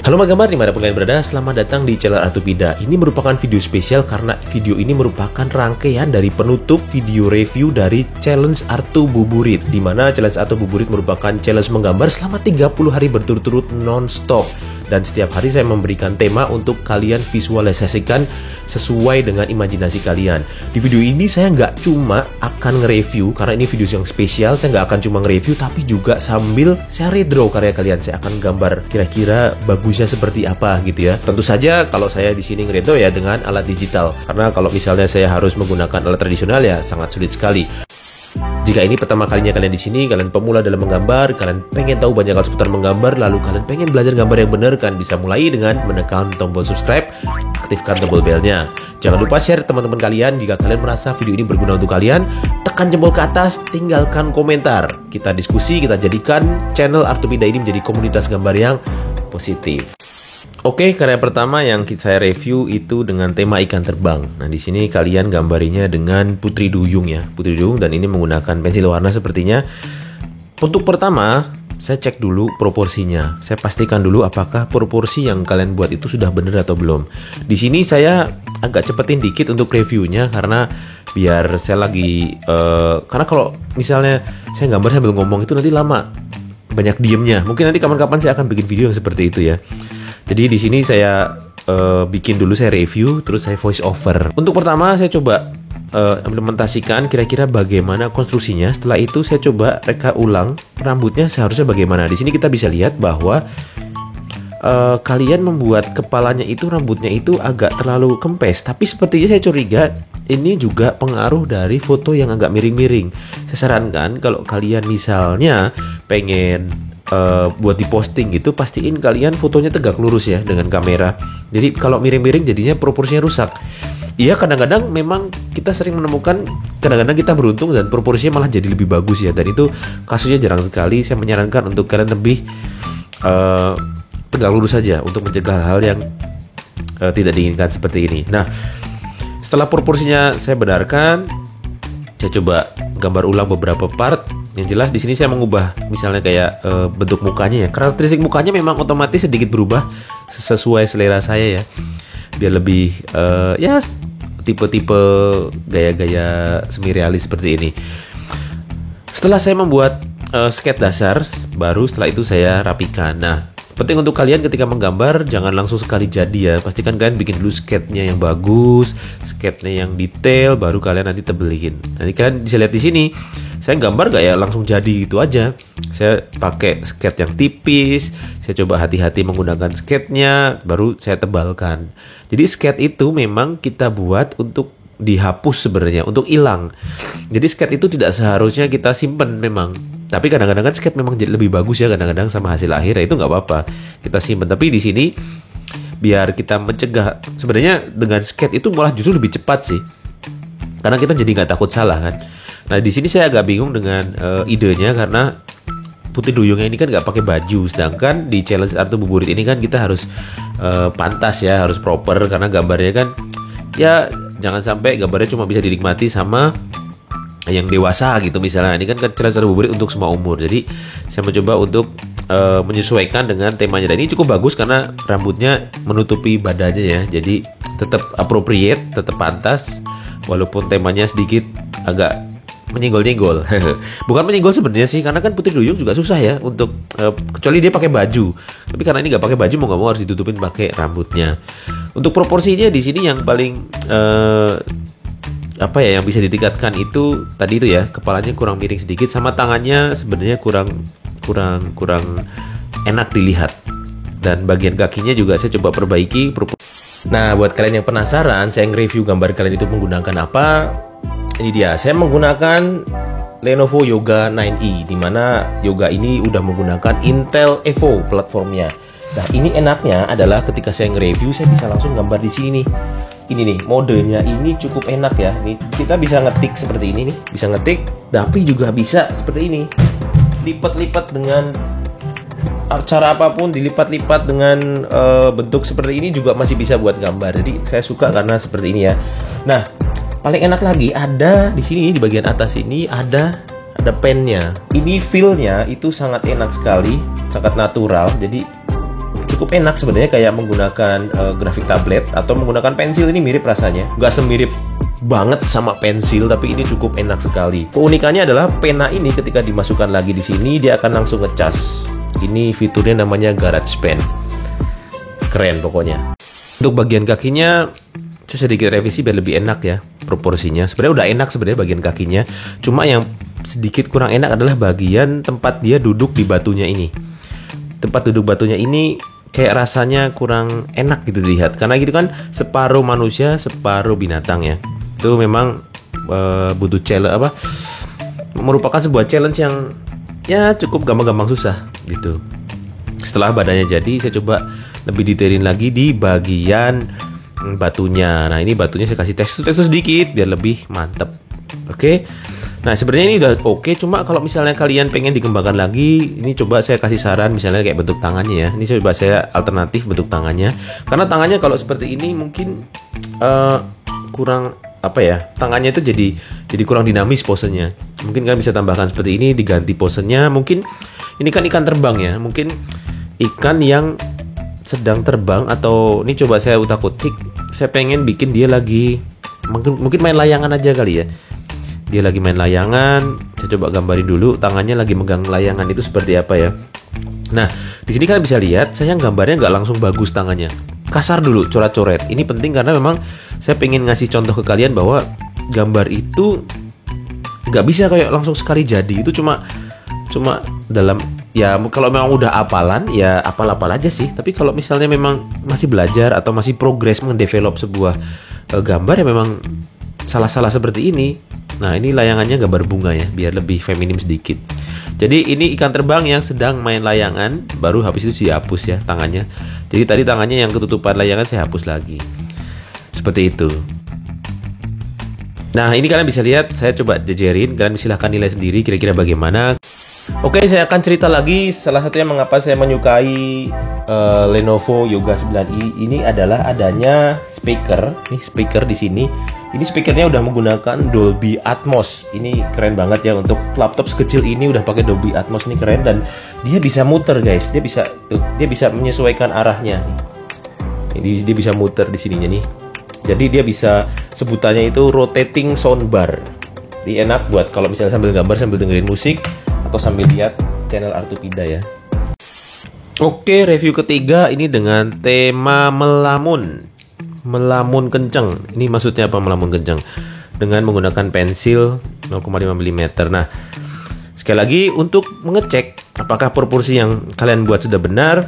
Halo penggemar dimanapun kalian berada, selamat datang di channel Artupida. Ini merupakan video spesial karena video ini merupakan rangkaian dari penutup video review dari challenge Artu Buburit, dimana challenge Artu Buburit merupakan challenge menggambar selama 30 hari berturut-turut non-stop. Dan setiap hari saya memberikan tema untuk kalian visualisasikan sesuai dengan imajinasi kalian. Di video ini saya nggak cuma akan nge-review, karena ini video yang spesial. Saya nggak akan cuma nge-review, tapi juga sambil saya redraw karya kalian. Saya akan gambar kira-kira bagusnya seperti apa gitu ya. Tentu saja kalau saya di sini nge-redraw ya dengan alat digital. Karena kalau misalnya saya harus menggunakan alat tradisional ya sangat sulit sekali. Jika ini pertama kalinya kalian di sini, kalian pemula dalam menggambar, kalian pengen tahu banyak hal seputar menggambar, lalu kalian pengen belajar gambar yang benar, kan bisa mulai dengan menekan tombol subscribe, aktifkan tombol belnya. Jangan lupa share teman-teman kalian. Jika kalian merasa video ini berguna untuk kalian, tekan jempol ke atas, tinggalkan komentar. Kita diskusi, kita jadikan channel Artupida ini menjadi komunitas gambar yang positif. Oke, karya pertama yang saya review itu dengan tema ikan terbang. Nah, di sini kalian gambarinya dengan Putri Duyung ya, Putri Duyung, dan ini menggunakan pensil warna sepertinya. Untuk pertama, saya cek dulu proporsinya. Saya pastikan dulu apakah proporsi yang kalian buat itu sudah benar atau belum. Di sini saya agak cepetin dikit untuk reviewnya karena biar saya lagi karena kalau misalnya saya gambar sambil ngomong itu nanti lama, banyak diemnya. Mungkin nanti kapan-kapan saya akan bikin video yang seperti itu ya. Jadi di sini saya bikin dulu, saya review, terus saya voice over. Untuk pertama saya coba implementasikan kira-kira bagaimana konstruksinya. Setelah itu saya coba reka ulang rambutnya seharusnya bagaimana. Di sini kita bisa lihat bahwa kalian membuat kepalanya itu, rambutnya itu agak terlalu kempes. Tapi sepertinya saya curiga ini juga pengaruh dari foto yang agak miring-miring. Saya sarankan kalau kalian misalnya pengen buat diposting gitu, pastiin kalian fotonya tegak lurus ya dengan kamera. Jadi kalau miring-miring jadinya proporsinya rusak. Iya, kadang-kadang memang kita sering menemukan, kadang-kadang kita beruntung dan proporsinya malah jadi lebih bagus ya. Dan itu kasusnya jarang sekali. Saya menyarankan untuk kalian lebih tegak lurus saja untuk mencegah hal yang tidak diinginkan seperti ini. Nah, setelah proporsinya saya benarkan, saya coba gambar ulang beberapa part. Yang jelas di sini saya mengubah misalnya kayak bentuk mukanya ya. Karakteristik mukanya memang otomatis sedikit berubah sesuai selera saya ya. Biar lebih ya tipe-tipe gaya-gaya semi realis seperti ini. Setelah saya membuat sketch dasar, baru setelah itu saya rapikan. Nah, penting untuk kalian ketika menggambar jangan langsung sekali jadi ya. Pastikan kalian bikin dulu sketchnya yang bagus, sketchnya yang detail, baru kalian nanti tebelin. Nanti kalian bisa lihat di sini. Saya gambar gak ya langsung jadi gitu aja. Saya pakai sketch yang tipis. Saya coba hati-hati menggunakan sketchnya, baru saya tebalkan. Jadi sketch itu memang kita buat untuk dihapus sebenarnya, untuk hilang. Jadi sketch itu tidak seharusnya kita simpen memang. Tapi kadang-kadang kan sketch memang jadi lebih bagus ya kadang-kadang sama hasil akhir ya, itu nggak apa-apa kita simpen. Tapi di sini biar kita mencegah, sebenarnya dengan sketch itu malah justru lebih cepat sih, karena kita jadi nggak takut salah kan. Nah, di sini saya agak bingung dengan idenya karena Putri Duyungnya ini kan nggak pakai baju, sedangkan di challenge Artu Buburit ini kan kita harus pantas ya, harus proper, karena gambarnya kan ya jangan sampai gambarnya cuma bisa dinikmati sama yang dewasa gitu misalnya. Ini kan challenge Artu Buburit untuk semua umur, jadi saya mencoba untuk menyesuaikan dengan temanya. Dan ini cukup bagus karena rambutnya menutupi badannya ya, jadi tetap appropriate, tetap pantas, walaupun temanya sedikit agak menyenggol-nyenggol. Bukan menyenggol sebenarnya sih, karena kan Putri Duyung juga susah ya untuk kecuali dia pakai baju. Tapi karena ini nggak pakai baju, mau nggak mau harus ditutupin pakai rambutnya. Untuk proporsinya di sini yang paling yang bisa ditingkatkan itu tadi itu ya, kepalanya kurang miring sedikit, sama tangannya sebenarnya kurang enak dilihat. Dan bagian kakinya juga saya coba perbaiki. Nah, buat kalian yang penasaran saya nge-review gambar kalian itu menggunakan apa, ini dia. Saya menggunakan Lenovo Yoga 9e, dimana Yoga ini udah menggunakan Intel Evo platformnya. Nah, ini enaknya adalah ketika saya nge-review saya bisa langsung gambar di sini nih. Ini nih modenya, ini cukup enak ya. Nih kita bisa ngetik seperti ini nih, bisa ngetik, tapi juga bisa seperti ini, lipat-lipat dengan cara apapun, dilipat-lipat dengan bentuk seperti ini juga masih bisa buat gambar. Jadi saya suka karena seperti ini ya. Nah, paling enak lagi ada di sini, di bagian atas ini ada pennya. Ini feel-nya itu sangat enak sekali, sangat natural. Jadi cukup enak sebenarnya, kayak menggunakan grafik tablet atau menggunakan pensil. Ini mirip rasanya, nggak semirip banget sama pensil, tapi ini cukup enak sekali. Keunikannya adalah pena ini ketika dimasukkan lagi di sini dia akan langsung ngecas. Ini fiturnya namanya GarageBand. Keren pokoknya. Untuk bagian kakinya saya sedikit revisi biar lebih enak ya proporsinya. Sebenarnya udah enak sebenarnya bagian kakinya. Cuma yang sedikit kurang enak adalah bagian tempat dia duduk di batunya ini. Tempat duduk batunya ini kayak rasanya kurang enak gitu dilihat. Karena gitu kan separuh manusia, separuh binatang ya. Itu memang butuh challenge merupakan sebuah challenge yang ya cukup gampang-gampang susah gitu. Setelah badannya jadi, saya coba lebih detailin lagi di bagian batunya. Nah, ini batunya saya kasih tekstur sedikit biar lebih mantep. Oke. Nah, sebenarnya ini udah oke, cuma kalau misalnya kalian pengen dikembangkan lagi, ini coba saya kasih saran misalnya kayak bentuk tangannya ya. Ini coba saya alternatif bentuk tangannya. Karena tangannya kalau seperti ini mungkin kurang tangannya itu jadi kurang dinamis posenya. Mungkin kalian bisa tambahkan seperti ini, diganti posenya. Mungkin ini kan ikan terbang ya, mungkin ikan yang sedang terbang, atau ini coba saya utak-utik, saya pengen bikin dia lagi mungkin main layangan aja kali ya. Dia lagi main layangan, saya coba gambarin dulu tangannya lagi megang layangan itu seperti apa ya. Nah, di sini kalian bisa lihat saya gambarnya nggak langsung bagus tangannya. Kasar dulu, coret-coret. Ini penting karena memang saya pengen ngasih contoh ke kalian bahwa gambar itu nggak bisa kayak langsung sekali jadi. Itu cuma dalam ya, kalau memang udah apalan ya apal-apal aja sih. Tapi kalau misalnya memang masih belajar atau masih progres mendevelop sebuah gambar ya memang salah-salah seperti ini. Nah, ini layangannya gambar bunga ya, biar lebih feminim sedikit. Jadi ini ikan terbang yang sedang main layangan, baru habis itu dihapus ya tangannya. Jadi tadi tangannya yang ketutupan layangan saya hapus lagi. Seperti itu. Nah, ini kalian bisa lihat, saya coba jejerin, kalian silahkan nilai sendiri kira-kira bagaimana. Oke, saya akan cerita lagi salah satunya mengapa saya menyukai Lenovo Yoga 9i. Ini adalah adanya speaker. Nih speaker di sini. Ini speakernya udah menggunakan Dolby Atmos. Ini keren banget ya, untuk laptop sekecil ini udah pakai Dolby Atmos, ini keren. Dan dia bisa muter guys. Dia bisa menyesuaikan arahnya. Dia bisa muter di sininya nih. Jadi dia bisa, sebutannya itu rotating soundbar. Ini enak buat kalau misalnya sambil gambar sambil dengerin musik atau sambil lihat channel Artupida ya. Oke, review ketiga ini dengan tema melamun kenceng. Ini maksudnya apa melamun kenceng? Dengan menggunakan pensil 0,5 mm. Nah, sekali lagi untuk mengecek apakah proporsi yang kalian buat sudah benar,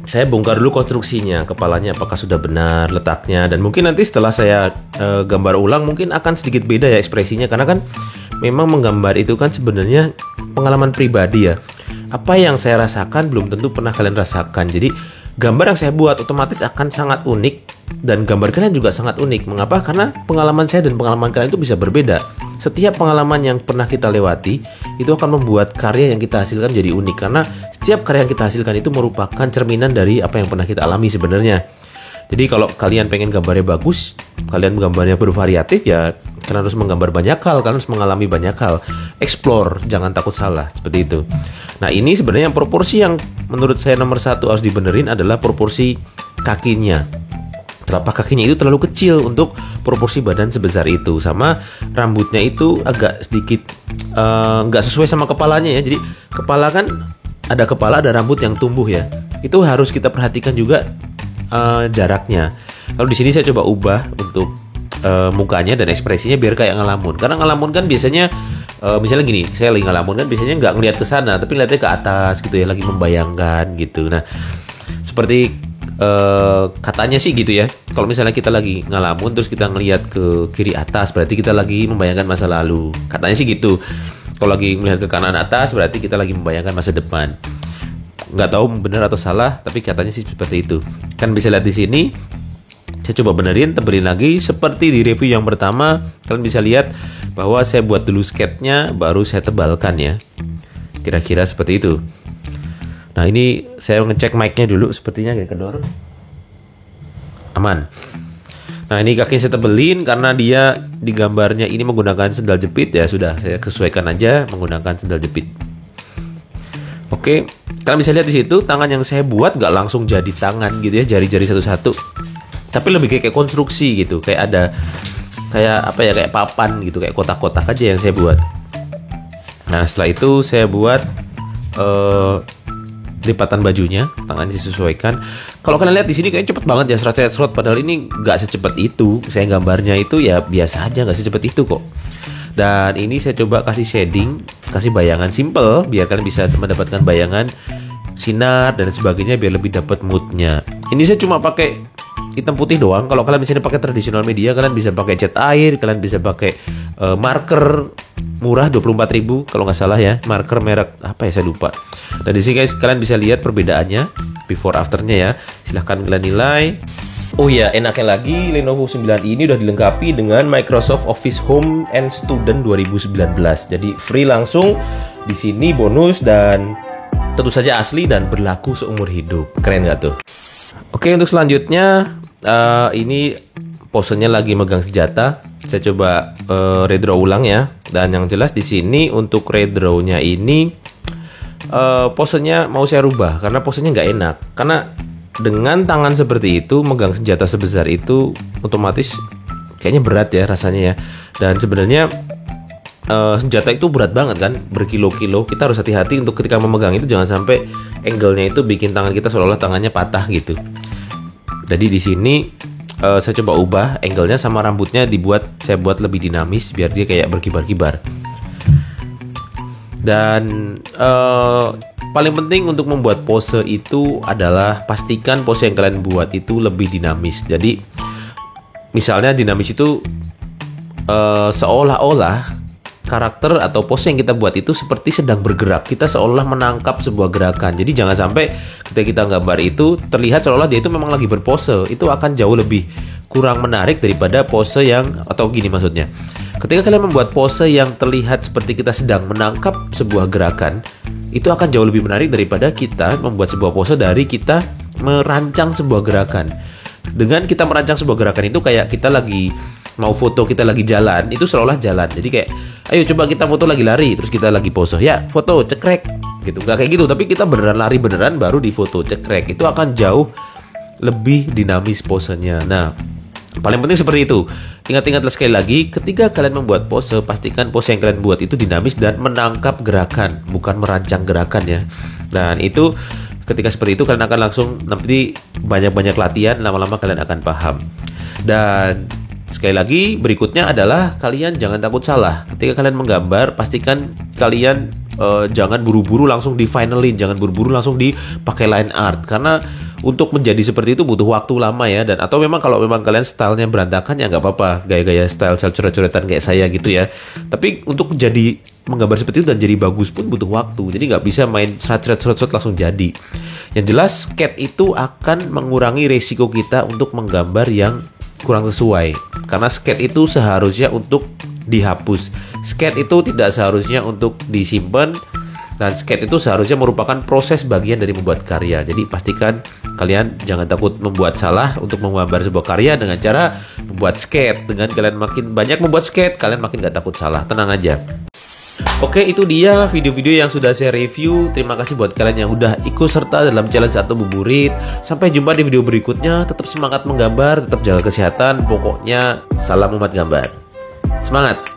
saya bongkar dulu konstruksinya, kepalanya apakah sudah benar letaknya, dan mungkin nanti setelah saya gambar ulang mungkin akan sedikit beda ya ekspresinya, karena kan memang menggambar itu kan sebenarnya pengalaman pribadi ya. Apa yang saya rasakan belum tentu pernah kalian rasakan. Jadi gambar yang saya buat otomatis akan sangat unik, dan gambar kalian juga sangat unik. Mengapa? Karena pengalaman saya dan pengalaman kalian itu bisa berbeda. Setiap pengalaman yang pernah kita lewati itu akan membuat karya yang kita hasilkan jadi unik, karena setiap karya yang kita hasilkan itu merupakan cerminan dari apa yang pernah kita alami sebenarnya. Jadi kalau kalian pengen gambarnya bagus, kalian gambarnya bervariatif ya, kalian harus menggambar banyak hal, kalian harus mengalami banyak hal. Explore, jangan takut salah, seperti itu. Nah, ini sebenarnya proporsi yang menurut saya nomor satu harus dibenerin adalah proporsi kakinya. Telapak kakinya itu terlalu kecil untuk proporsi badan sebesar itu, sama rambutnya itu agak sedikit nggak sesuai sama kepalanya ya. Jadi kepala kan ada kepala, ada rambut yang tumbuh ya. Itu harus kita perhatikan juga jaraknya. Lalu di sini saya coba ubah untuk mukanya dan ekspresinya biar kayak ngelamun. Karena ngelamun kan biasanya misalnya gini, saya lagi ngelamun kan biasanya nggak ngelihat ke sana, tapi lihatnya ke atas gitu ya, lagi membayangkan gitu. Nah, seperti katanya sih gitu ya. Kalau misalnya kita lagi ngelamun terus kita ngelihat ke kiri atas, berarti kita lagi membayangkan masa lalu. Katanya sih gitu. Kalau lagi melihat ke kanan atas, berarti kita lagi membayangkan masa depan. Nggak tahu benar atau salah, tapi katanya sih seperti itu. Kan bisa lihat di sini. Saya coba benerin, tebelin lagi seperti di review yang pertama. Kalian bisa lihat bahwa saya buat dulu sketnya, baru saya tebalkan ya. Kira-kira seperti itu. Nah, ini saya ngecek mic-nya dulu, sepertinya kayak kedor. Aman. Nah, ini kaki saya tebelin karena dia di gambarnya ini menggunakan sendal jepit ya, sudah saya sesuaikan aja menggunakan sendal jepit. Oke, kalian bisa lihat di situ tangan yang saya buat nggak langsung jadi tangan gitu ya, jari-jari satu-satu. Tapi lebih kayak konstruksi gitu, kayak ada kayak papan gitu, kayak kotak-kotak aja yang saya buat. Nah, setelah itu saya buat lipatan bajunya, tangannya disesuaikan. Kalau kalian lihat di sini kayaknya cepet banget ya, serot, padahal ini nggak secepat itu. Saya gambarnya itu ya biasa aja, nggak secepat itu kok. Dan ini saya coba kasih shading, kasih bayangan simple biar kalian bisa mendapatkan bayangan sinar dan sebagainya biar lebih dapat moodnya. Ini saya cuma pakai hitam putih doang. Kalau kalian misalnya pakai tradisional media, kalian bisa pakai cat air, kalian bisa pakai marker murah 24.000 kalau nggak salah ya, marker merek apa ya saya lupa. Dan di sini guys kalian bisa lihat perbedaannya before afternya ya. Silahkan kalian nilai. Oh ya, enaknya lagi Lenovo 9 ini udah dilengkapi dengan Microsoft Office Home and Student 2019. Jadi free langsung di sini bonus dan tentu saja asli dan berlaku seumur hidup. Keren nggak tuh? Oke, untuk selanjutnya ini posenya lagi megang senjata. Saya coba redraw ulang ya. Dan yang jelas di sini untuk redrawnya ini posenya mau saya rubah karena posenya nggak enak. Karena dengan tangan seperti itu megang senjata sebesar itu otomatis kayaknya berat ya rasanya ya. Dan sebenarnya senjata itu berat banget kan, berkilo-kilo. Kita harus hati-hati untuk ketika memegang itu, jangan sampai angle-nya itu bikin tangan kita seolah-olah tangannya patah gitu. Jadi di sini saya coba ubah angle-nya sama rambutnya saya buat lebih dinamis biar dia kayak berkibar-kibar. Dan paling penting untuk membuat pose itu adalah pastikan pose yang kalian buat itu lebih dinamis. Jadi misalnya dinamis itu seolah-olah karakter atau pose yang kita buat itu seperti sedang bergerak. Kita seolah menangkap sebuah gerakan. Jadi jangan sampai ketika kita gambar itu terlihat seolah dia itu memang lagi berpose. Itu akan jauh lebih kurang menarik daripada pose yang, atau gini maksudnya, ketika kalian membuat pose yang terlihat seperti kita sedang menangkap sebuah gerakan, itu akan jauh lebih menarik daripada kita membuat sebuah pose dari kita merancang sebuah gerakan. Dengan kita merancang sebuah gerakan itu kayak kita lagi mau foto, kita lagi jalan, itu seolah jalan. Jadi kayak, ayo coba kita foto lagi lari, terus kita lagi pose, ya foto, cekrek gitu. Gak kayak gitu, tapi kita beneran lari beneran baru di foto, cekrek. Itu akan jauh lebih dinamis posenya. Nah, paling penting seperti itu. Ingat-ingatlah sekali lagi, ketika kalian membuat pose, pastikan pose yang kalian buat itu dinamis dan menangkap gerakan, bukan merancang gerakan ya. Dan itu ketika seperti itu kalian akan langsung nanti banyak-banyak latihan, lama-lama kalian akan paham. Dan sekali lagi berikutnya adalah kalian jangan takut salah. Ketika kalian menggambar, pastikan kalian jangan buru-buru langsung di finalin, jangan buru-buru langsung dipakai line art, karena untuk menjadi seperti itu butuh waktu lama ya. Dan atau memang kalau memang kalian stylenya berantakan ya nggak apa-apa, gaya-gaya style coret-coretan kayak saya gitu ya. Tapi untuk jadi menggambar seperti itu dan jadi bagus pun butuh waktu. Jadi nggak bisa main seret langsung jadi. Yang jelas skate itu akan mengurangi resiko kita untuk menggambar yang kurang sesuai. Karena skate itu seharusnya untuk dihapus. Skate itu tidak seharusnya untuk disimpan. Dan skate itu seharusnya merupakan proses bagian dari membuat karya. Jadi pastikan kalian jangan takut membuat salah untuk menggambar sebuah karya dengan cara membuat skate. Dengan kalian makin banyak membuat skate, kalian makin gak takut salah. Tenang aja. Oke, itu dia video-video yang sudah saya review. Terima kasih buat kalian yang udah ikut serta dalam challenge Artu Buburit. Sampai jumpa di video berikutnya. Tetap semangat menggambar, tetap jaga kesehatan. Pokoknya salam umat gambar. Semangat!